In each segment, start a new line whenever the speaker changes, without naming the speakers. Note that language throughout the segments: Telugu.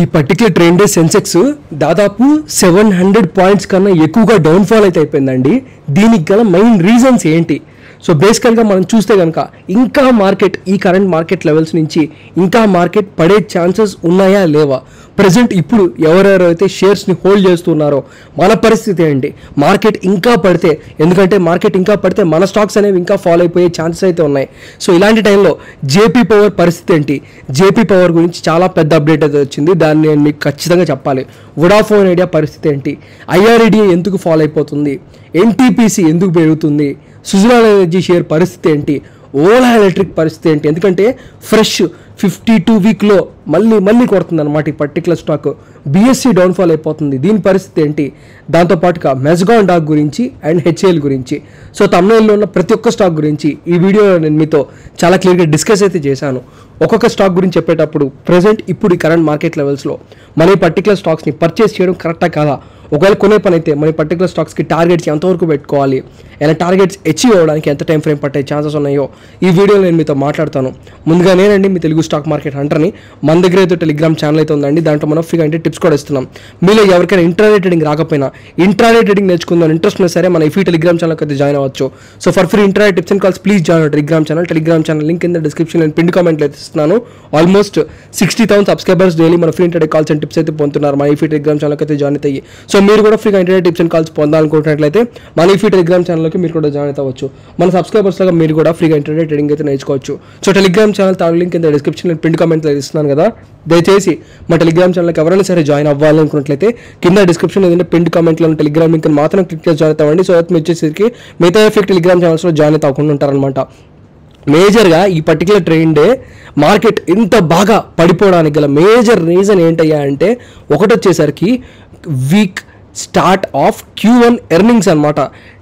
ఈ పర్టికులర్ ట్రెండ్ సెన్సెక్స్ దాదాపు 700 పాయింట్స్ కన్నా ఎక్కువగా డౌన్ఫాల్ అయితే అయిపోయిందండి. దీనికి గల మెయిన్ రీజన్స్ ఏంటి? సో బేసికల్గా మనం చూస్తే కనుక ఇంకా మార్కెట్ ఈ కరెంట్ మార్కెట్ లెవెల్స్ నుంచి ఇంకా మార్కెట్ పడే ఛాన్సెస్ ఉన్నాయా లేవా? ప్రజెంట్ ఇప్పుడు ఎవరెవరైతే షేర్స్ని హోల్డ్ చేస్తున్నారో మన పరిస్థితి ఏంటి? మార్కెట్ ఇంకా పడితే, ఎందుకంటే మార్కెట్ ఇంకా పడితే మన స్టాక్స్ అనేవి ఇంకా ఫాలో అయిపోయే ఛాన్సెస్ అయితే ఉన్నాయి. సో ఇలాంటి టైంలో జేపీ పవర్ పరిస్థితి ఏంటి? జేపీ పవర్ గురించి చాలా పెద్ద అప్డేట్ అయితే వచ్చింది, దాన్ని నేను మీకు ఖచ్చితంగా చెప్పాలి. వొడాఫోన్ ఐడియా పరిస్థితి ఏంటి? ఐఆర్ఈడిఏ ఎందుకు ఫాలో అయిపోతుంది? ఎన్టీపీసీ ఎందుకు పెరుగుతుంది? సుజలాన్ ఎనర్జీ షేర్ పరిస్థితి ఏంటి? ఓలా ఎలక్ట్రిక్ పరిస్థితి ఏంటి? ఎందుకంటే ఫ్రెష్ 52 వీక్లో మళ్ళీ కొడుతుంది అనమాట ఈ పర్టికులర్ స్టాక్. బిఎస్సి డౌన్ఫాల్ అయిపోతుంది, దీని పరిస్థితి ఏంటి? దాంతోపాటుగా మెజగాన్ డాక్ గురించి అండ్ హెచ్ఏఎల్ గురించి, సో తమిళనాడులో ఉన్న ప్రతి ఒక్క స్టాక్ గురించి ఈ వీడియోలో నేను మీతో చాలా క్లియర్గా డిస్కస్ అయితే చేశాను. ఒక్కొక్క స్టాక్ గురించి చెప్పేటప్పుడు ప్రజెంట్ ఇప్పుడు ఈ కరెంట్ మార్కెట్ లెవెల్స్లో మన ఈ పర్టికులర్ స్టాక్స్ని పర్చేస్ చేయడం కరెక్టా కాదా? ఒకవేళ కొనే పని అయితే మన పర్టికులర్ స్టాక్స్కి టార్గెట్స్ ఎంతవరకు పెట్టుకోవాలి, ఇలా టార్గెట్స్ అచీవ్ అవ్వడానికి ఎంత టైం ఫ్రేమ్ పట్టే ఛాన్సెస్ ఉన్నాయో ఈ వీడియోలో నేను మీతో మాట్లాడతాను. ముందుగా నేనండి మీ తెలుగు స్టాక్ మార్కెట్ హంటర్ని. మన దగ్గర అయితే టెలిగ్రామ్ ఛానల్ అయితే ఉందండి, దాంట్లో మనం ఫ్రీగా అంటే టిప్స్ కూడా ఇస్తున్నాం. మీలో ఎవరికైనా ఇంట్రాడే ట్రేడింగ్ రాకపోయినా ఇంట్రాడే ట్రేడింగ్ నేర్చుకుందాం ఇంట్రెస్ట్ ఉన్నా సరే మన ఈ టెలిగ్రామ్ ఛానల్కి అయితే జాయిన్ అవ్వచ్చు. So for free intraday tips and calls please join Telegram channel link కింద డిస్క్రిప్షన్ నేను పిన్ కామెంట్లో అయితే ఇస్తున్నాను. ఆల్మోస్ట్ 60,000 సబ్స్క్రైబర్స్ డైలీ మన free intraday calls and tips అయితే పొందుతున్నారు మన ఈ టెలిగ్రామ్ ఛానల్కి అయితే జాయిన్ అవుతాయి. సో మీరు కూడా ఫ్రీగా ఇంట్రాడే టిప్స్ అండ్ కాల్స్ పొందాలనుకుంటున్నట్లయితే మన ఈ టెలిగ్రామ్ ఛానల్కి మీరు కూడా జాయిన్ అవ్వచ్చు. మన సబ్స్క్రైబర్స్ లాగా మీరు కూడా ఫ్రీగా ఇంట్రాడే ట్రేడింగ్ అయితే నేర్చుకోవచ్చు. సో టెలిగ్రామ్ ఛానల్ తాను లింక్ కింద డిస్క్రిప్షన్ నేను పిన్ కామెంట్లో ఇస్తున్నాను కదా, దయచేసి మా టెలిగ్రామ్ ఛానల్కి ఎవరైనా సరే జాయిన్ అవ్వాలనుకున్నట్లయితే కింద డిస్క్రిప్షన్ ఏదైనా పిన్ కామెంట్లో ఉన్న టెలిగ్రామ్ లింక్ మాత్రం క్లిక్ చేసి జాయిన్ అవ్వండి. సో మీరు వచ్చేసరికి మిగతా టెలిగ్రామ్ ఛానల్స్లో జాయిన్ అవ్వకుండా ఉంటారనమాట. మేజర్గా ఈ పర్టికులర్ ట్రెండే మార్కెట్ ఇంత బాగా పడిపోవడానికి గల మేజర్ రీజన్ ఏంటయ్యా అంటే, ఒకటి వచ్చేసరికి week start of Q1 earnings అనమాట.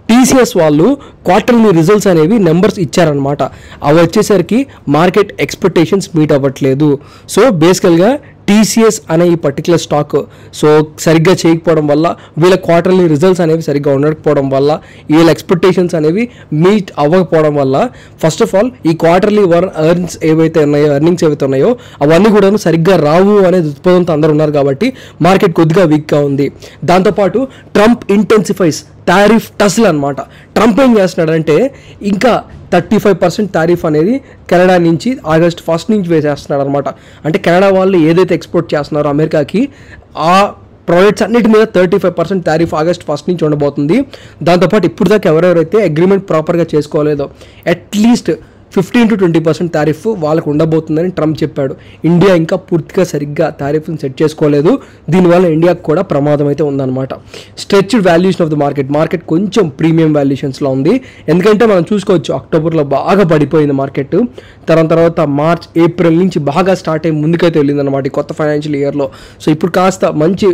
టీసీఎస్ వాళ్ళు క్వార్టర్లీ రిజల్ట్స్ అనేవి నెంబర్స్ ఇచ్చారనమాట. అవి వచ్చేసరికి మార్కెట్ ఎక్స్పెక్టేషన్స్ మీట్ అవ్వట్లేదు. సో బేసికల్గా టీసీఎస్ అనే ఈ పర్టికులర్ స్టాక్ సో సరిగ్గా చేయకపోవడం వల్ల, వీళ్ళ క్వార్టర్లీ రిజల్ట్స్ అనేవి సరిగ్గా ఉండకపోవడం వల్ల, వీళ్ళ ఎక్స్పెక్టేషన్స్ అనేవి మీట్ అవ్వకపోవడం వల్ల, ఫస్ట్ ఆఫ్ ఆల్ ఈ క్వార్టర్లీ ఎర్నింగ్స్ ఏవైతే ఉన్నాయో అవన్నీ కూడా సరిగ్గా రావు అనే దృక్పథంతో అందరూ ఉన్నారు కాబట్టి మార్కెట్ కొద్దిగా వీక్గా ఉంది. దాంతోపాటు ట్రంప్ ఇంటెన్సిఫైస్ టారిఫ్ టస్ల్ అనమాట. ట్రంప్ ఏం చేస్తున్నాడంటే ఇంకా 35% టారిఫ్ అనేది కెనడా నుంచి ఆగస్ట్ 1 నుంచి వేసేస్తున్నాడు అనమాట. అంటే కెనడా వాళ్ళు ఏదైతే ఎక్స్పోర్ట్ చేస్తున్నారో అమెరికాకి ఆ ప్రోడక్ట్స్ అన్నిటి మీద 35% టారిఫ్ ఆగస్ట్ 1 నుంచి ఉండబోతుంది. దాంతోపాటు ఇప్పుడు దాకా ఎవరెవరైతే అగ్రిమెంట్ ప్రాపర్గా చేసుకోలేదో అట్లీస్ట్ 15 to 20% టారిఫ్ వాళ్ళకు ఉండబోతుందని ట్రంప్ చెప్పాడు. ఇండియా ఇంకా పూర్తిగా సరిగ్గా టారిఫ్ని సెట్ చేసుకోలేదు, దీనివల్ల ఇండియాకు కూడా ప్రమాదం అయితే ఉందన్నమాట. Stretched valuation of the market కొంచెం ప్రీమియం వాల్యుయేషన్స్లో ఉంది. ఎందుకంటే మనం చూసుకోవచ్చు అక్టోబర్లో బాగా పడిపోయింది మార్కెట్, తర్వాత మార్చ్ ఏప్రిల్ నుంచి బాగా స్టార్ట్ అయ్యి ముందుకైతే వెళ్ళిందనమాట ఈ కొత్త ఫైనాన్షియల్ ఇయర్లో. సో ఇప్పుడు కాస్త మంచి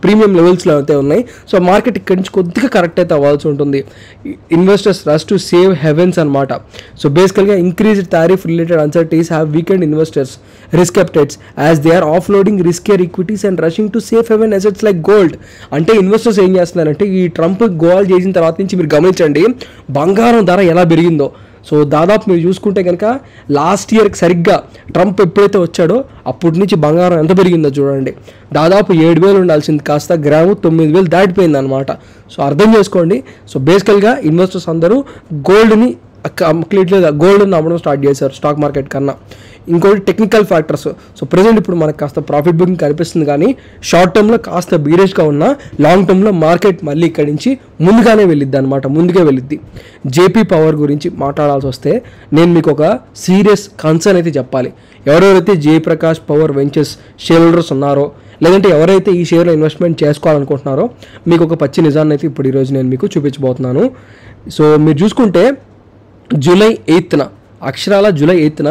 ప్రీమియం లెవెల్స్లో అయితే ఉన్నాయి. సో మార్కెట్ ఇక్కడి నుంచి కొద్దిగా కరెక్ట్ అయితే అవ్వాల్సి ఉంటుంది. Investors rush to safe havens అనమాట. So basically increased tariff related uncertainties have weakened investors risk appetites as they are offloading riskier equities and rushing to safe haven assets like gold. అంటే ఇన్వెస్టర్స్ ఏం చేస్తున్నారంటే ఈ ట్రంప్ గోల్ చేసిన తర్వాత నుంచి మీరు గమనించండి బంగారం ధర ఎలా పెరిగిందో. సో దాదాపు మీరు చూసుకుంటే కనుక లాస్ట్ ఇయర్కి సరిగ్గా ట్రంప్ ఎప్పుడైతే వచ్చాడో అప్పటి నుంచి బంగారం ఎంత పెరిగిందో చూడండి. దాదాపు 7,000 ఉండాల్సింది కాస్త గ్రాము 9,000 దాటిపోయింది అనమాట. సో అర్థం చేసుకోండి. సో బేసికల్గా ఇన్వెస్టర్స్ అందరూ గోల్డ్ని కంప్లీట్గా గోల్డ్ అమ్మడం స్టార్ట్ చేశారు స్టాక్ మార్కెట్ కన్నా. ఇంకోటి టెక్నికల్ ఫ్యాక్టర్స్. సో ప్రజెంట్ ఇప్పుడు మనకు కాస్త ప్రాఫిట్ బుకింగ్ కనిపిస్తుంది, కానీ షార్ట్ టర్మ్లో కాస్త బీరేజ్గా ఉన్న లాంగ్ టర్మ్లో మార్కెట్ మళ్ళీ ఇక్కడి నుంచి ముందుగానే వెళ్ళిద్ది. జేపీ పవర్ గురించి మాట్లాడాల్సి వస్తే నేను మీకు ఒక సీరియస్ కన్సర్న్ అయితే చెప్పాలి. ఎవరెవరైతే Jayaprakash power ventures share holders ఉన్నారో, లేదంటే ఎవరైతే ఈ షేర్లో ఇన్వెస్ట్మెంట్ చేసుకోవాలనుకుంటున్నారో మీకు ఒక పచ్చి నిజాన్ని అయితే ఇప్పుడు ఈరోజు నేను మీకు చూపించబోతున్నాను. సో మీరు చూసుకుంటే జూలై 8న జూలై 8న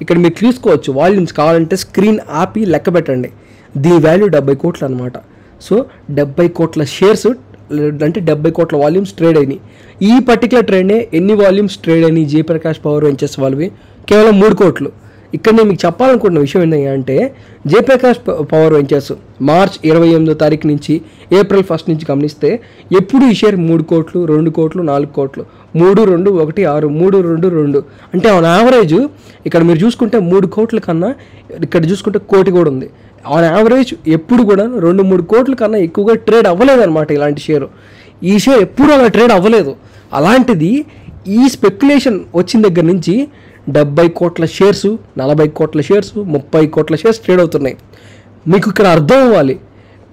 ఇక్కడ మీరు తీసుకోవచ్చు వాల్యూమ్స్ కావాలంటే స్క్రీన్ ఆపి లెక్క పెట్టండి. దీని వాల్యూ 70 కోట్లు అనమాట. సో 70 కోట్ల షేర్స్ అంటే 70 కోట్ల వాల్యూమ్స్ ట్రేడ్ అయినాయి. ఈ పర్టికులర్ ట్రెండే ఎన్ని వాల్యూమ్స్ ట్రేడ్ అయినాయి జయప్రకాష్ పవర్ వెంచర్స్ వాళ్ళవి? కేవలం 3 కోట్లు. ఇక్కడ నేను మీకు చెప్పాలనుకుంటున్న విషయం ఏంటంటే జయప్రకాష్ పవర్ వెంచర్స్ మార్చ్ 28వ తారీఖు నుంచి ఏప్రిల్ 1 నుంచి గమనిస్తే ఎప్పుడు ఈ షేర్ 3 కోట్లు 2 కోట్లు 4 కోట్లు 3 2 1 6 3 2 2 అంటే ఆన్ యావరేజ్ ఇక్కడ మీరు చూసుకుంటే 3 కోట్ల కన్నా ఇక్కడ చూసుకుంటే కోటి కూడా ఉంది. ఆన్ యావరేజ్ ఎప్పుడు కూడా 2-3 కోట్ల కన్నా ఎక్కువగా ట్రేడ్ అవ్వలేదన్నమాట ఇలాంటి షేరు. ఈ షేర్ ఎప్పుడు అలా ట్రేడ్ అవ్వలేదు. అలాంటిది ఈ స్పెక్యులేషన్ వచ్చిన దగ్గర నుంచి 70 కోట్ల షేర్సు, 40 కోట్ల షేర్సు, 30 కోట్ల షేర్స్ ట్రేడ్ అవుతున్నాయి. మీకు ఇక్కడ అర్థం అవ్వాలి,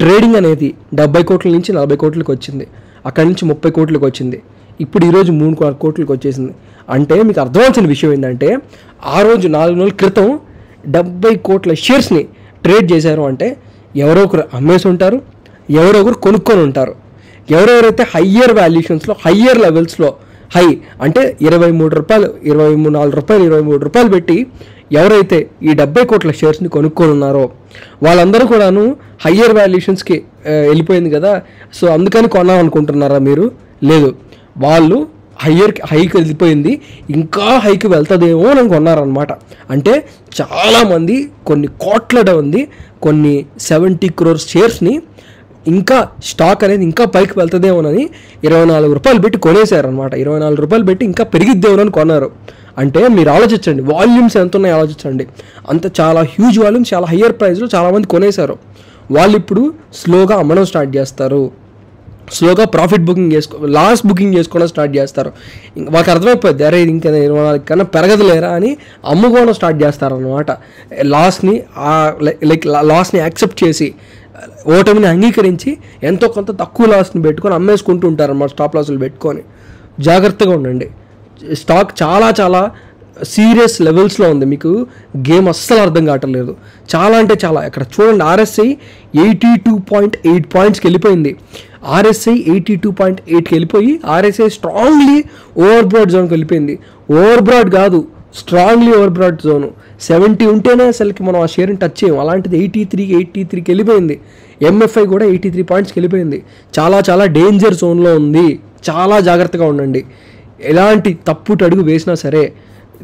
ట్రేడింగ్ అనేది 70 కోట్ల నుంచి 40 కోట్లకి వచ్చింది, అక్కడి నుంచి 30 కోట్లకి వచ్చింది, ఇప్పుడు ఈరోజు 3 కోట్లకి వచ్చేసింది. అంటే మీకు అర్థమవుతున్న విషయం ఏంటంటే ఆ రోజు 4 నెలల క్రితం 70 కోట్ల షేర్స్ని ట్రేడ్ చేశారు అంటే ఎవరో ఒకరు అమ్మేసి ఉంటారు, ఎవరో ఒకరు కొనుక్కొని ఉంటారు. ఎవరెవరైతే హయ్యర్ వాల్యుయేషన్స్లో, హయ్యర్ లెవెల్స్లో, హై అంటే 23 రూపాయలు, 24 రూపాయలు, 23 రూపాయలు పెట్టి ఎవరైతే ఈ 70 కోట్ల షేర్స్ని కొనుక్కొని ఉన్నారో వాళ్ళందరూ కూడాను హయ్యర్ వాల్యుయేషన్స్కి వెళ్ళిపోయింది కదా, సో అందుకని కొన్నాం అనుకుంటున్నారా మీరు? లేదు, వాళ్ళు హైకి వెళ్ళిపోయింది, ఇంకా హైకి వెళ్తుందేమో అని కొన్నారనమాట. అంటే చాలామంది కొన్ని కోట్ల ఉంది, కొన్ని 70 crores షేర్స్ని ఇంకా స్టాక్ అనేది ఇంకా పైకి వెళ్తుందేమోనని 24 రూపాయలు పెట్టి కొనేశారనమాట. 24 రూపాయలు పెట్టి ఇంకా పెరిగిద్దేమోనని కొన్నారు. అంటే మీరు ఆలోచించండి, వాల్యూమ్స్ ఎంత ఉన్నాయో ఆలోచించండి. అంత చాలా హ్యూజ్ వాల్యూమ్స్, చాలా హయ్యర్ ప్రైస్లో చాలామంది కొనేశారు. వాళ్ళు ఇప్పుడు స్లోగా అమ్మడం స్టార్ట్ చేస్తారు, స్లోగా ప్రాఫిట్ బుకింగ్ లాస్ బుకింగ్ చేసుకోవడం స్టార్ట్ చేస్తారు. వాళ్ళకి అర్థమైపోద్ది, అరే ఇంకా 24 కన్నా పెరగదులేరా అని అమ్ముకోవడం స్టార్ట్ చేస్తారనమాట. లాస్ని యాక్సెప్ట్ చేసి, ఓటమిని అంగీకరించి ఎంతో కొంత తక్కువ లాస్ని పెట్టుకొని అమ్మేసుకుంటూ ఉంటారు అన్నమాట, స్టాప్ లాసులు పెట్టుకొని. జాగ్రత్తగా ఉండండి, స్టాక్ చాలా చాలా సీరియస్ లెవెల్స్లో ఉంది. మీకు గేమ్ అస్సలు అర్థం కావట్లేదు. చాలా అంటే చాలా. ఇక్కడ చూడండి, RSI 82.8 పాయింట్స్కి వెళ్ళిపోయింది. RSI 82.8కి వెళ్ళిపోయి RSI స్ట్రాంగ్లీ ఓవర్ బ్రాడ్ జోన్కి వెళ్ళిపోయింది. ఓవర్ బ్రాడ్ కాదు, స్ట్రాంగ్లీ ఓవర్ బ్రాడ్ జోను. 70 ఉంటేనే అసలుకి మనం ఆ షేర్ని టచ్ చేయం. అలాంటిది 83కి వెళ్ళిపోయింది. MFI కూడా 83 పాయింట్స్కి వెళ్ళిపోయింది. చాలా చాలా డేంజర్ జోన్లో ఉంది. చాలా జాగ్రత్తగా ఉండండి. ఎలాంటి తప్పుట అడుగు వేసినా సరే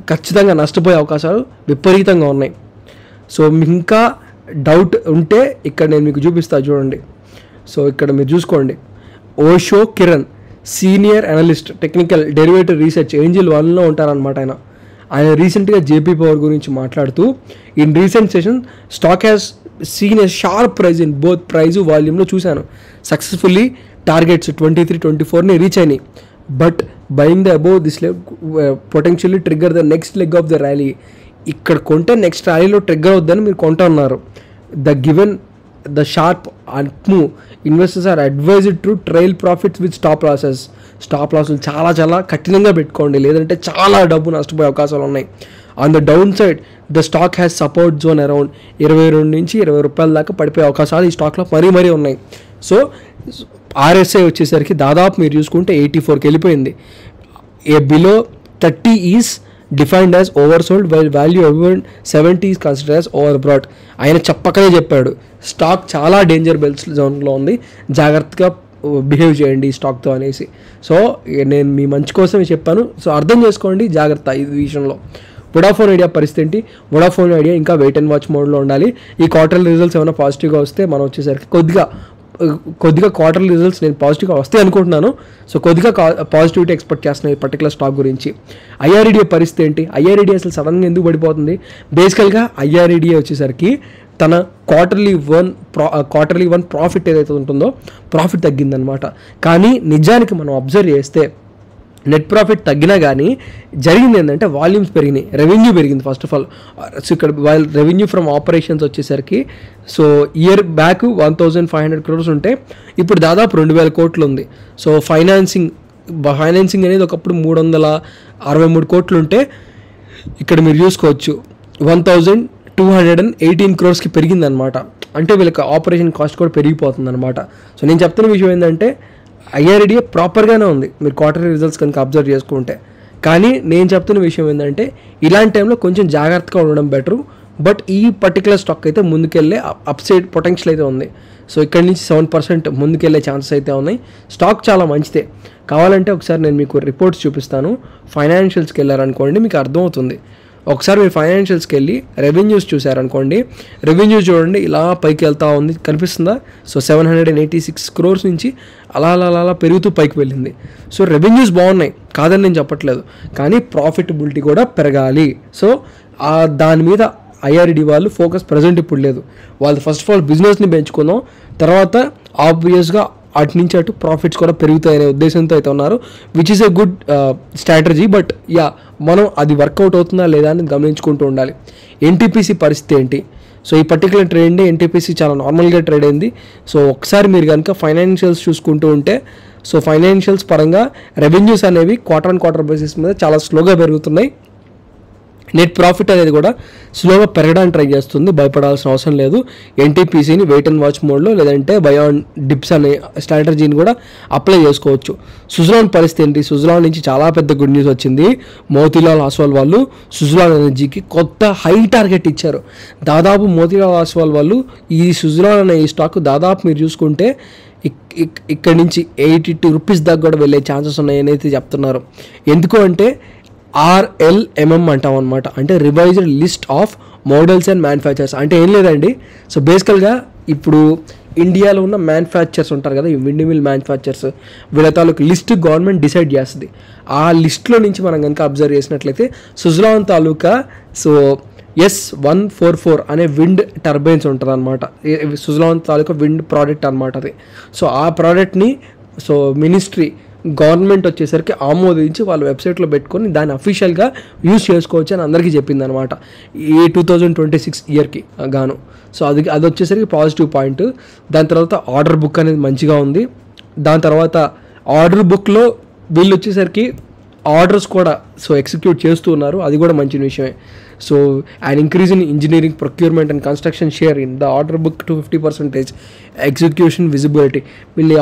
ఖచ్చితంగా నష్టపోయే అవకాశాలు విపరీతంగా ఉన్నాయి. సో మీకు ఇంకా డౌట్ ఉంటే ఇక్కడ నేను మీకు చూపిస్తా చూడండి. సో ఇక్కడ మీరు చూసుకోండి, Osho Kiran, senior analyst, technical derivative research, angel 1లో ఉంటారనమాట. ఆయన రీసెంట్గా JP పవర్ గురించి మాట్లాడుతూ, in recent session stock has seen a sharp rise in both price వాల్యూమ్లో చూశాను. సక్సెస్ఫుల్లీ టార్గెట్స్ 23-24ని రీచ్ అయినాయి. But buying the above this potentially trigger the next leg of the rally. ఇక్కడ కొంటే నెక్స్ట్ ర్యాలీలో ట్రిగ్గర్ అవుద్దని మీరు కొంటా ఉన్నారు. The sharp move, investors are advised to trail profits with stop losses. Stop లాసులు చాలా చాలా కఠినంగా పెట్టుకోండి, లేదంటే చాలా డబ్బు నష్టపోయే అవకాశాలు ఉన్నాయి. On the down side the stock has support zone around 22 నుంచి 20 రూపాయల దాకా పడిపోయే అవకాశాలు ఈ స్టాక్లో మరీ ఉన్నాయి. సో RSI వచ్చేసరికి దాదాపు మీరు చూసుకుంటే 84కి వెళ్ళిపోయింది. A below 30 is defined as oversold, while value above 70 is considered as overbought. ఆయన చెప్పకనే చెప్పాడు, స్టాక్ చాలా డేంజర్ బెల్స్ జోన్లో ఉంది, జాగ్రత్తగా బిహేవ్ చేయండి ఈ స్టాక్తో అనేసి. సో నేను మీ మంచి కోసమే చెప్పాను. సో అర్థం చేసుకోండి, జాగ్రత్త ఈ విషయంలో. వొడాఫోన్ ఐడియా పరిస్థితి ఏంటి? వొడాఫోన్ ఐడియా ఇంకా వెయిట్ అండ్ వాచ్ మోడ్లో ఉండాలి. ఈ క్వార్టర్లీ రిజల్ట్స్ ఏమైనా పాజిటివ్గా వస్తే మనం వచ్చేసరికి కొద్దిగా క్వార్టర్లీ రిజల్ట్స్ నేను పాజిటివ్గా వస్తాయి అనుకుంటున్నాను. సో కొద్దిగా పాజిటివిటీ ఎక్స్పెక్ట్ చేస్తున్నాను ఈ పర్టికులర్ స్టాక్ గురించి. IREDA పరిస్థితి ఏంటి? IREDA అసలు సడన్గా ఎందుకు పడిపోతుంది? బేసికల్గా IREDA వచ్చేసరికి తన క్వార్టర్లీ వన్ ప్రాఫిట్ ఏదైతే ఉంటుందో ప్రాఫిట్ తగ్గిందనమాట. కానీ నిజానికి మనం అబ్జర్వ్ చేస్తే నెట్ ప్రాఫిట్ తగ్గినా కానీ జరిగింది ఏంటంటే వాల్యూమ్స్ పెరిగినాయి, రెవెన్యూ పెరిగింది ఫస్ట్ ఆఫ్ ఆల్. సో ఇక్కడ రెవెన్యూ ఫ్రమ్ ఆపరేషన్స్ వచ్చేసరికి సో ఇయర్ బ్యాక్ 1500 crores ఉంటే ఇప్పుడు దాదాపు 2000 కోట్లు ఉంది. సో ఫైనాన్సింగ్ అనేది ఒకప్పుడు 363 కోట్లు ఉంటే ఇక్కడ మీరు చూసుకోవచ్చు 1218 crores పెరిగిందనమాట. అంటే వీళ్ళకి ఆపరేషన్ కాస్ట్ కూడా పెరిగిపోతుంది అనమాట. సో నేను చెప్తున్న విషయం ఏంటంటే IREDA ప్రాపర్గానే ఉంది మీరు క్వార్టర్లీ రిజల్ట్స్ కనుక అబ్జర్వ్ చేసుకుంటే. కానీ నేను చెప్తున్న విషయం ఏంటంటే ఇలాంటి టైంలో కొంచెం జాగ్రత్తగా ఉండడం బెటరు. బట్ ఈ పర్టికులర్ స్టాక్ అయితే ముందుకెళ్ళే అప్సైడ్ పొటెన్షియల్ అయితే ఉంది. సో ఇక్కడ నుంచి 7% ముందుకెళ్ళే ఛాన్సెస్ అయితే ఉన్నాయి. స్టాక్ చాలా మంచిదే. కావాలంటే ఒకసారి నేను మీకు రిపోర్ట్స్ చూపిస్తాను. ఫైనాన్షియల్స్కి వెళ్ళారనుకోండి మీకు అర్థమవుతుంది. ఒకసారి మీరు ఫైనాన్షియల్స్కి వెళ్ళి రెవెన్యూస్ చూసారనుకోండి, రెవెన్యూ చూడండి ఇలా పైకి వెళ్తూ ఉంది, కనిపిస్తుందా? సో 786 crores నుంచి అలా పెరుగుతూ పైకి వెళ్ళింది. సో రెవెన్యూస్ బాగున్నాయి, కాదని నేను చెప్పట్లేదు, కానీ ప్రాఫిటబిలిటీ కూడా పెరగాలి. సో దాని మీద ఐఆర్డి వాళ్ళు ఫోకస్ ప్రజెంట్ ఇప్పుడు లేదు. వాళ్ళు ఫస్ట్ ఆఫ్ ఆల్ బిజినెస్ని పెంచుకుందాం, తర్వాత ఆబ్వియస్గా అటు నుంచి అటు ప్రాఫిట్స్ కూడా పెరుగుతాయనే ఉద్దేశంతో అయితే ఉన్నారు, which is a good strategy. But మనం అది వర్కౌట్ అవుతుందా లేదా అని గమనించుకుంటూ ఉండాలి. ఎన్టీపీసీ పరిస్థితి ఏంటి? సో ఈ పర్టికులర్ ట్రేడ్ ఎన్టీపీసీ చాలా నార్మల్గా ట్రేడ్ అయింది. సో ఒకసారి మీరు కనుక ఫైనాన్షియల్స్ చూసుకుంటూ ఉంటే, సో ఫైనాన్షియల్స్ పరంగా రెవెన్యూస్ అనేవి క్వార్టర్ ఆన్ క్వార్టర్ బేసిస్ మీద చాలా స్లోగా పెరుగుతున్నాయి. నెట్ ప్రాఫిట్ అనేది కూడా స్లోగా పెరగడానికి ట్రై చేస్తుంది. భయపడాల్సిన అవసరం లేదు. ఎన్టీపీసీని వెయిట్ అండ్ వాచ్ మోడ్లో లేదంటే బయాన్ డిప్స్ అనే స్ట్రాటజీని కూడా అప్లై చేసుకోవచ్చు. సుజలాన్ పరిస్థితి ఏంటి? సుజలాన్ నుంచి చాలా పెద్ద గుడ్ న్యూస్ వచ్చింది. మోతీలాల్ ఆస్వాల్ వాళ్ళు సుజలాన్ ఎనర్జీకి కొత్త హై టార్గెట్ ఇచ్చారు. దాదాపు మోతీలాల్ ఆస్వాల్ వాళ్ళు ఈ సుజలాన్ అనే ఈ స్టాక్ దాదాపు మీరు చూసుకుంటే ఇక్కడి నుంచి 82 రూపీస్ దాకా కూడా వెళ్ళే ఛాన్సెస్ ఉన్నాయని అయితే చెప్తున్నారు. ఎందుకు అంటే RLMM అంటాం అనమాట, అంటే revised list of models and manufacturers. అంటే ఏం లేదండి, సో బేసికల్గా ఇప్పుడు ఇండియాలో ఉన్న మ్యానుఫ్యాక్చర్స్ ఉంటారు కదా, ఈ విండ్ మిల్ మ్యానుఫ్యాక్చర్స్, వీళ్ళ తాలూకు లిస్ట్ గవర్నమెంట్ డిసైడ్ చేస్తుంది. ఆ లిస్ట్లో నుంచి మనం కనుక అబ్జర్వ్ చేసినట్లయితే సుజలాన్ తాలూకా సో S144 అనే విండ్ టర్బైన్స్ ఉంటుంది అనమాట. సుజలాన్ తాలూకా విండ్ ప్రోడక్ట్ అనమాట అది. సో ఆ ప్రోడక్ట్ని సో మినిస్ట్రీ గవర్నమెంట్ వచ్చేసరికి ఆమోదించి వాళ్ళ వెబ్సైట్లో పెట్టుకొని దాన్ని అఫీషియల్గా యూజ్ చేసుకోవచ్చు అని అందరికీ చెప్పింది అనమాట ఈ 2026 ఇయర్కి గాను. సో అది వచ్చేసరికి పాజిటివ్ పాయింట్. దాని తర్వాత ఆర్డర్ బుక్ అనేది మంచిగా ఉంది. దాని తర్వాత ఆర్డర్ బుక్లో వీళ్ళు వచ్చేసరికి ఆర్డర్స్ కూడా సో ఎగ్జిక్యూట్ చేస్తూ ఉన్నారు, అది కూడా మంచి విషయమే. So and increase in engineering procurement and construction share in the order book to 50%, execution visibility. వీళ్ళు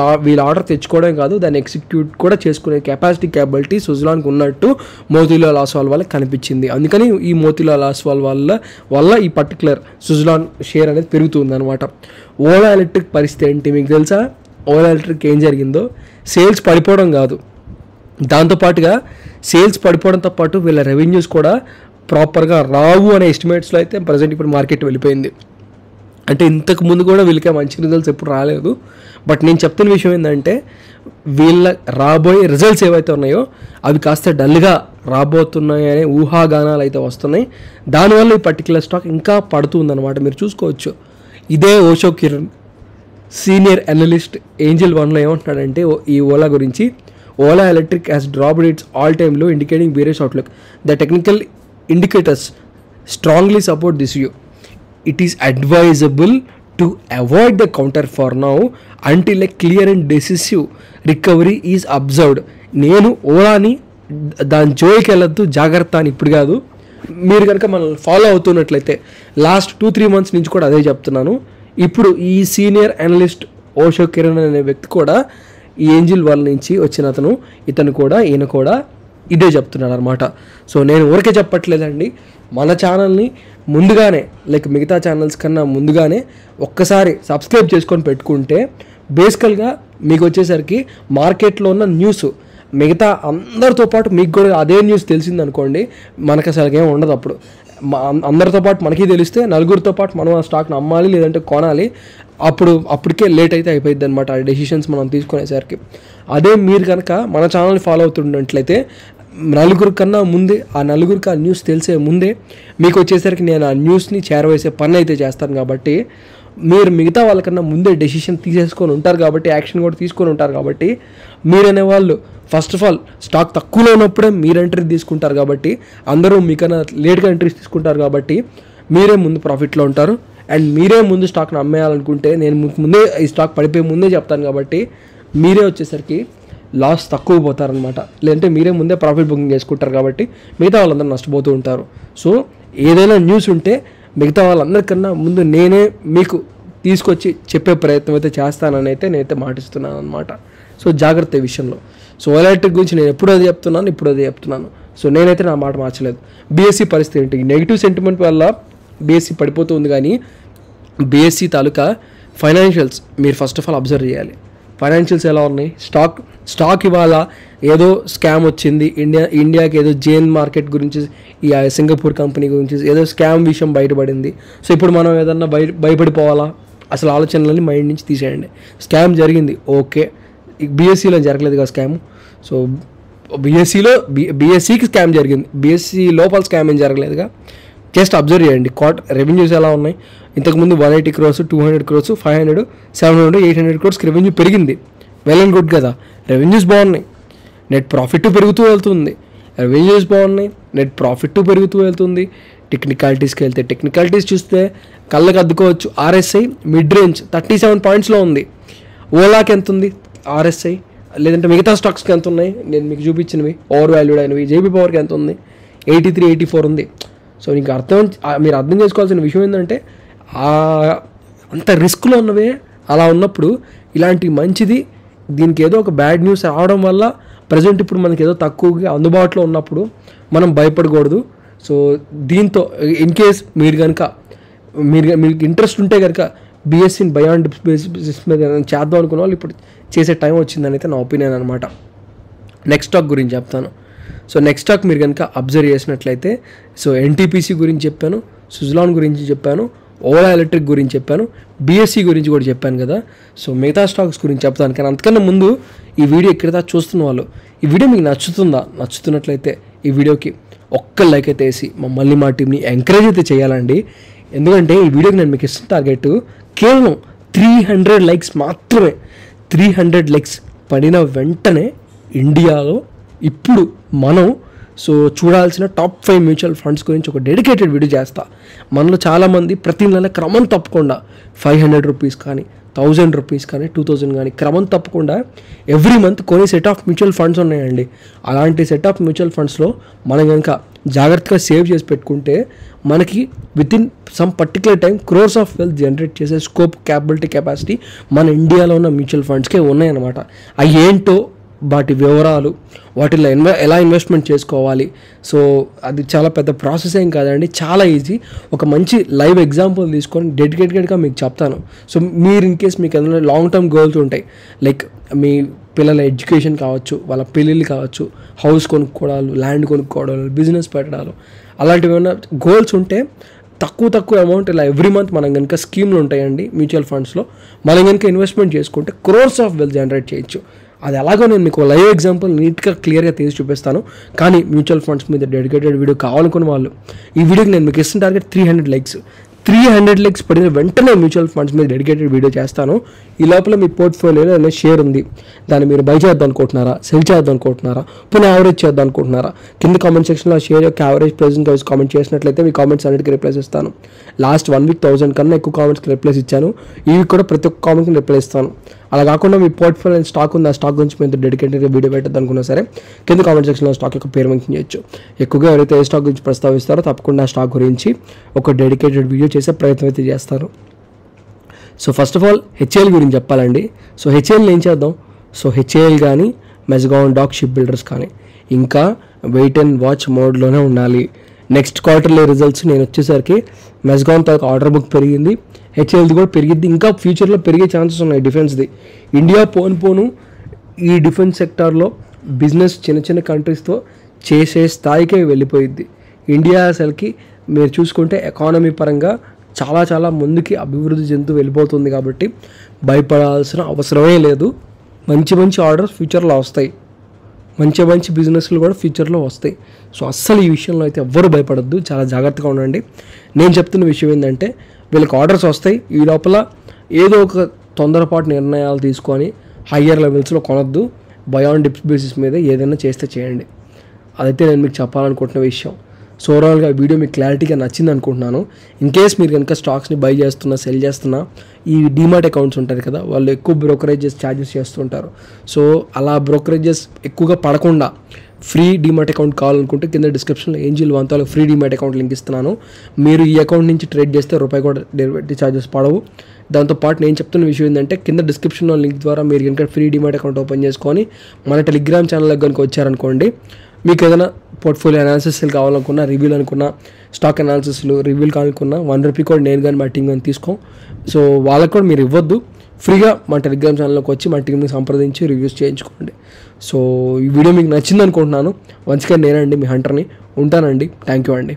ఆర్డర్ తెచ్చుకోవడం కాదు, దాన్ని ఎగ్జిక్యూట్ కూడా చేసుకునే క్యాపబిలిటీ సుజలాన్కి ఉన్నట్టు మోతీలాల్ ఆస్వాల్ వాళ్ళకి కనిపించింది. అందుకని ఈ మోతీలాల్ ఆస్వాల్ వల్ల ఈ పర్టికులర్ సుజలాన్ షేర్ అనేది పెరుగుతుంది అనమాట. ఓలా ఎలక్ట్రిక్ పరిస్థితి ఏంటి మీకు తెలుసా? ఓలా ఎలక్ట్రిక్ ఏం జరిగిందో, సేల్స్ పడిపోవడం కాదు, దాంతోపాటుగా సేల్స్ పడిపోవడంతో పాటు వీళ్ళ రెవెన్యూస్ కూడా ప్రాపర్గా రావు అనే ఎస్టిమేట్స్లో అయితే ప్రజెంట్ ఇప్పుడు మార్కెట్ వెళ్ళిపోయింది. అంటే ఇంతకు ముందు కూడా వీళ్ళకి మంచి రిజల్ట్స్ ఎప్పుడు రాలేదు. బట్ నేను చెప్తున్న విషయం ఏంటంటే వీళ్ళ రాబోయే రిజల్ట్స్ ఏవైతే ఉన్నాయో అవి కాస్త డల్గా రాబోతున్నాయి అనే ఊహాగానాలు అయితే వస్తున్నాయి. దానివల్ల ఈ పర్టికులర్ స్టాక్ ఇంకా పడుతుందన్నమాట. మీరు చూసుకోవచ్చు. ఇదే Osho Kiran senior analyst Angel వన్లో ఏమంటున్నాడంటే ఈ ఓలా గురించి, Ola Electric has dropped its all-time low, indicating bearish outlook. The technical indicators strongly support this view. It is advisable to avoid the counter for now until a clear and decisive recovery is observed. నేను ఓలాని దాని జోయికి వెళ్ళొద్దు, జాగ్రత్త అని ఇప్పుడు కాదు. మీరు కనుక మనల్ని ఫాలో అవుతున్నట్లయితే లాస్ట్ 2-3 మంత్స్ నుంచి కూడా అదే చెప్తున్నాను. ఇప్పుడు ఈ సీనియర్ అనలిస్ట్ ఓషో కిరణ్ అనే వ్యక్తి కూడా ఈ ఏంజిల్ వాళ్ళ నుంచి వచ్చిన ఈయన కూడా ఇదే చెప్తున్నాడు అనమాట. సో నేను ఊరికే చెప్పట్లేదండి, మన ఛానల్ని ముందుగానే లైక్ మిగతా ఛానల్స్ కన్నా ముందుగానే ఒక్కసారి సబ్స్క్రైబ్ చేసుకొని పెట్టుకుంటే బేసికల్గా మీకు వచ్చేసరికి మార్కెట్లో ఉన్న న్యూస్ మిగతా అందరితో పాటు మీకు కూడా అదే న్యూస్ తెలిసిందనుకోండి, మనకు అసలు ఏం ఉండదు. అప్పుడు అందరితో పాటు మనకి తెలిస్తే నలుగురితో పాటు మనం ఆ స్టాక్ని అమ్మాలి లేదంటే కొనాలి. అప్పటికే లేట్ అయితే అయిపోయింది అనమాట ఆ డెసిషన్స్ మనం తీసుకునేసరికి. అదే మీరు కనుక మన ఛానల్ని ఫాలో అవుతున్నట్లయితే నలుగురు కన్నా ముందే ఆ నలుగురికి ఆ న్యూస్ తెలిసే ముందే మీకు వచ్చేసరికి నేను ఆ న్యూస్ని చేరవేసే పని అయితే చేస్తాను. కాబట్టి మీరు మిగతా వాళ్ళకన్నా ముందే డెసిషన్ తీసేసుకొని ఉంటారు కాబట్టి, యాక్షన్ కూడా తీసుకొని ఉంటారు కాబట్టి, మీరనే వాళ్ళు ఫస్ట్ ఆఫ్ ఆల్ స్టాక్ తక్కువలో ఉన్నప్పుడే మీరు ఎంట్రీ తీసుకుంటారు కాబట్టి, అందరూ మీకన్నా లేట్గా ఎంట్రీస్ తీసుకుంటారు కాబట్టి మీరే ముందు ప్రాఫిట్లో ఉంటారు. అండ్ మీరే ముందు స్టాక్ని అమ్మేయాలనుకుంటే నేను ముందే ఈ స్టాక్ పడిపోయే ముందే చెప్తాను కాబట్టి మీరే వచ్చేసరికి లాస్ తక్కువ పోతారనమాట. లేదంటే మీరే ముందే ప్రాఫిట్ బుకింగ్ చేసుకుంటారు కాబట్టి మిగతా వాళ్ళందరూ నష్టపోతూ ఉంటారు. సో ఏదైనా న్యూస్ ఉంటే మిగతా వాళ్ళందరికన్నా ముందు నేనే మీకు తీసుకొచ్చి చెప్పే ప్రయత్నం అయితే చేస్తానని అయితే నేనైతే మాటిస్తున్నాను అనమాట. సో జాగ్రత్త ఈ విషయంలో. సో ఓలా ఎలక్ట్రిక్ గురించి నేను ఎప్పుడు అదే చెప్తున్నాను. సో నేనైతే నా మాట మార్చలేదు. బీఎస్సీ పరిస్థితి ఏంటి? నెగిటివ్ సెంటిమెంట్ వల్ల బీఎస్సీ పడిపోతుంది, కానీ బీఎస్సీ తాలూకా ఫైనాన్షియల్స్ మీరు ఫస్ట్ ఆఫ్ ఆల్ అబ్జర్వ్ చేయాలి. ఫైనాన్షియల్స్ ఎలా ఉన్నాయి? స్టాక్ ఇవాళ ఏదో స్కామ్ వచ్చింది, ఇండియాకి ఏదో జేన్ మార్కెట్ గురించి, ఈ సింగపూర్ కంపెనీ గురించి ఏదో స్కామ్ విషయం బయటపడింది. సో ఇప్పుడు మనం ఏదన్నా భయపడిపోవాలా? అసలు ఆలోచనలని మైండ్ నుంచి తీసేయండి. స్కామ్ జరిగింది, ఓకే. బీఎస్సీలో జరగలేదు కదా స్కామ్. సో బీఎస్సీకి స్కామ్ జరిగింది, బీఎస్సీ లోపల స్కామ్ ఏం జరగలేదుగా. జస్ట్ అబ్జర్వ్ చేయండి రెవెన్యూస్ ఎలా ఉన్నాయి. ఇంతకుముందు 180 crores, 200 crores, 500, 700, 800 crores రెవెన్యూ పెరిగింది. వెల్ అండ్ గుడ్ కదా, రెవెన్యూస్ బాగున్నాయి, నెట్ ప్రాఫిట్ పెరుగుతూ వెళ్తుంది. రెవెన్యూస్ బాగున్నాయి, నెట్ ప్రాఫిట్ పెరుగుతూ వెళ్తుంది. టెక్నికాలిటీస్కి వెళ్తే టెక్నికాలిటీస్ చూస్తే కళ్ళకి అద్దుకోవచ్చు. RSI మిడ్ రేంజ్ 37 pointsలో ఉంది. ఓలాకి ఎంత ఉంది RSI, లేదంటే మిగతా స్టాక్స్కి ఎంత ఉన్నాయి నేను మీకు చూపించినవి ఓవర్ వాల్యూడ్ అయినవి. జేబీ పవర్కి ఎంత ఉంది, 83, 84 ఉంది. సో నీకు మీరు అర్థం చేసుకోవాల్సిన విషయం ఏంటంటే అంత రిస్క్లో ఉన్నవే అలా ఉన్నప్పుడు ఇలాంటి మంచిది దీనికి ఏదో ఒక బ్యాడ్ న్యూస్ రావడం వల్ల ప్రజెంట్ ఇప్పుడు మనకి ఏదో తక్కువగా అందుబాటులో ఉన్నప్పుడు మనం భయపడకూడదు. సో దీంతో ఇన్ కేస్ మీకు ఇంట్రెస్ట్ ఉంటే కనుక BSE బయాన్ బేసిస్ మీద చేద్దాం అనుకున్న వాళ్ళు ఇప్పుడు చేసే టైం వచ్చిందని అయితే నా ఒపీనియన్ అనమాట. నెక్స్ట్ స్టాక్ గురించి చెప్తాను. సో నెక్స్ట్ స్టాక్ మీరు కనుక అబ్జర్వ్ చేసినట్లయితే సో NTPC గురించి చెప్పాను, సుజలాన్ గురించి చెప్పాను, ఓలా ఎలక్ట్రిక్ గురించి చెప్పాను, BSE గురించి కూడా చెప్పాను కదా. సో మిగతా స్టాక్స్ గురించి చెప్తాను. కానీ అంతకన్నా ముందు ఈ వీడియో ఎక్కడ చూస్తున్న వాళ్ళు ఈ వీడియో మీకు నచ్చుతున్నట్లయితే ఈ వీడియోకి ఒక్క లైక్ అయితే వేసి మళ్ళీ మా టీంని ఎంకరేజ్ అయితే చేయాలండి. ఎందుకంటే ఈ వీడియోకి నేను మీకు ఇస్తున్న టార్గెట్ కేవలం 300 likes మాత్రమే. 300 likes పడిన వెంటనే ఇండియాలో ఇప్పుడు మనం చూడాల్సిన టాప్ 5 మ్యూచువల్ ఫండ్స్ గురించి ఒక డెడికేటెడ్ వీడియో చేస్తా. మనలో చాలామంది ప్రతి నెల క్రమం తప్పకుండా 500 రూపీస్ కానీ 1000 రూపీస్ కానీ 2000 కానీ క్రమం తప్పకుండా ఎవ్రీ మంత్ కొన్ని సెట్ ఆఫ్ మ్యూచువల్ ఫండ్స్ ఉన్నాయండి. అలాంటి సెట్ ఆఫ్ మ్యూచువల్ ఫండ్స్లో మనం కనుక జాగ్రత్తగా సేవ్ చేసి పెట్టుకుంటే మనకి within some particular time crores of wealth generate చేసే స్కోప్, క్యాపబిలిటీ, కెపాసిటీ మన ఇండియాలో ఉన్న మ్యూచువల్ ఫండ్స్కే ఉన్నాయన్నమాట. అవి ఏంటో వాటి వివరాలు, వాటిలో ఎలా ఇన్వెస్ట్మెంట్ చేసుకోవాలి. సో అది చాలా పెద్ద ప్రాసెస్ ఏం కాదండి, చాలా ఈజీ. ఒక మంచి లైవ్ ఎగ్జాంపుల్ తీసుకొని డెడికేటెడ్గా మీకు చెప్తాను. సో మీరు ఇన్ కేస్ మీకు ఏదైనా లాంగ్ టర్మ్ గోల్స్ ఉంటాయి, లైక్ మీ పిల్లల ఎడ్యుకేషన్ కావచ్చు, వాళ్ళ పెళ్ళిళ్ళు కావచ్చు, హౌస్ కొనుక్కోవడాలు, ల్యాండ్ కొనుక్కోవడాలు, బిజినెస్ పెట్టడాలు, అలాంటివి ఏమైనా గోల్స్ ఉంటే తక్కువ అమౌంట్ ఇలా ఎవ్రీ మంత్ మనం కనుక స్కీమ్లు ఉంటాయండి మ్యూచువల్ ఫండ్స్లో, మనం కనుక ఇన్వెస్ట్మెంట్ చేసుకుంటే క్రోర్స్ ఆఫ్ వెల్త్ జనరేట్ చేయొచ్చు. అది ఎలాగో నేను మీకు లైవ్ ఎగ్జాంపుల్ నీట్గా క్లియర్గా తీసి చూపిస్తాను. కానీ మ్యూచువల్ ఫండ్స్ మీద డెడికేటెడ్ వీడియో కావాలనుకున్న వాళ్ళు ఈ వీడియోకి నేను మీకు ఇస్తున్న టార్గెట్ 300 likes. 300 likes పడిన వెంటనే మ్యూచువల్ ఫండ్స్ మీద డెడికేటెడ్ వీడియో చేస్తాను. ఈ లోపల మీ పోర్ట్ఫోలియోలో ఏదైనా షేర్ ఉంది, దాన్ని మీరు బై చేద్దాం అనుకుంటున్నారా, సెల్ చేద్దాం అనుకుంటున్నారా, పునః యావరేజ్ చేద్దాం అనుకుంటున్నారా, కింద కామెంట్ సెక్షన్లో షేర్ యొక్క యావరేజ్ ప్రెజెంట్ వైజ్ కామెంట్ చేసినట్లయితే మీ కామెంట్స్ అన్నిటికీ రిప్లైస్ ఇస్తాను. లాస్ట్ 1 week 1000 కన్నా ఎక్కువ కామెంట్స్కి రిప్లైస్ ఇచ్చాను. ఈ వీక్ కూడా ప్రతి ఒక్క కామెంట్కి రిప్లై ఇస్తాను. అలా కాకుండా మీ పోర్ట్ఫోలియో స్టాక్ ఉంది, ఆ స్టాక్ గురించి మీరు డెడికేటెడ్గా వీడియో పెట్టద్దు అనుకున్నా సరే కింద కామెంట్ సెక్షన్లో స్టాక్ యొక్క పేరు మెన్షన్ చేయొచ్చు. ఎక్కువగా ఎవరైతే ఏ స్టాక్ గురించి ప్రస్తావిస్తారో తప్పకుండా ఆ స్టాక్ గురించి ఒక డెడికేటెడ్ వీడియో చేసే ప్రయత్నం అయితే చేస్తారు. So first of all HAL గురించి చెప్పాలండి. సో HAL ఏం చేద్దాం. సో HAL కానీ మెజగాన్ డాక్ షిప్ బిల్డర్స్ కానీ ఇంకా వెయిట్ అండ్ వాచ్ మోడ్లోనే ఉండాలి. నెక్స్ట్ క్వార్టర్లీ రిజల్ట్స్ నేను వచ్చేసరికి మెజగాన్తో ఆర్డర్ బుక్ పెరిగింది, HALది కూడా పెరిగిద్ది, ఇంకా ఫ్యూచర్లో పెరిగే ఛాన్సెస్ ఉన్నాయి. డిఫెన్స్ది ఇండియా పోను ఈ డిఫెన్స్ సెక్టార్లో బిజినెస్ చిన్న కంట్రీస్తో చేసే స్థాయికే వెళ్ళిపోయిద్ది. ఇండియా అసలుకి మీరు చూసుకుంటే ఎకానమీ పరంగా చాలా ముందుకి అభివృద్ధి చెందుతూ వెళ్ళిపోతుంది. కాబట్టి భయపడాల్సిన అవసరమే లేదు. మంచి ఆర్డర్స్ ఫ్యూచర్లో వస్తాయి, మంచి బిజినెస్లు కూడా ఫ్యూచర్లో వస్తాయి. సో అస్సలు ఈ విషయంలో అయితే ఎవ్వరు భయపడద్దు, చాలా జాగ్రత్తగా ఉండండి. నేను చెప్తున్న విషయం ఏంటంటే వీళ్ళకి ఆర్డర్స్ వస్తాయి, ఈ లోపల ఏదో ఒక తొందరపాటు నిర్ణయాలు తీసుకొని హయ్యర్ లెవెల్స్లో కొనొద్దు. బయాన్ డిప్స్ బేసిస్ మీద ఏదైనా చేస్తే చేయండి. అదైతే నేను మీకు చెప్పాలనుకుంటున్న విషయం. సో ఓవరాల్గా ఈ వీడియో మీకు క్లారిటీగా నచ్చింది అనుకుంటున్నాను. ఇన్ కేస్ మీరు కనుక స్టాక్స్ని బై చేస్తున్నా, సెల్ చేస్తున్నా, ఈ డీమార్ట్ అకౌంట్స్ ఉంటారు కదా, వాళ్ళు ఎక్కువ బ్రోకరేజెస్ ఛార్జెస్ చేస్తుంటారు. సో అలా బ్రోకరేజెస్ ఎక్కువగా పడకుండా ఫ్రీ డీమార్ట్ అకౌంట్ కావాలనుకుంటే కింద డిస్క్రిప్షన్లో angel 1 free DMart account link ఇస్తున్నాను. మీరు ఈ అకౌంట్ నుంచి ట్రేడ్ చేస్తే రూపాయి కూడా డెలివరీ ఛార్జెస్ పడవు. దాంతోపాటు నేను చెప్తున్న విషయం ఏంటంటే కింద డిస్క్రిప్షన్లో లింక్ ద్వారా మీరు కనుక ఫ్రీ డీమార్ట్ అకౌంట్ ఓపెన్ చేసుకొని మన టెలిగ్రామ్ ఛానల్కి కనుక వచ్చారనుకోండి, మీకు ఏదైనా పోర్ట్ఫోలియో అనాలిసిస్లు కావాలనుకున్నా, రివ్యూలు అనుకున్నా, స్టాక్ అనాలిసిస్లు రివ్యూలు కావాలనుకున్నా ₹1 కూడా నేను కానీ మా టీం కానీ తీసుకోం. సో వాళ్ళకు కూడా మీరు ఇవ్వద్దు, ఫ్రీగా మా టెలిగ్రామ్ ఛానల్లోకి వచ్చి మా టీంని సంప్రదించి రివ్యూస్ చేయించుకోండి. సో ఈ వీడియో మీకు నచ్చింది అనుకుంటున్నాను. వన్స్ అగైన్ నేనండి మీ హంటర్ని. ఉంటానండి. థ్యాంక్ యూ అండి.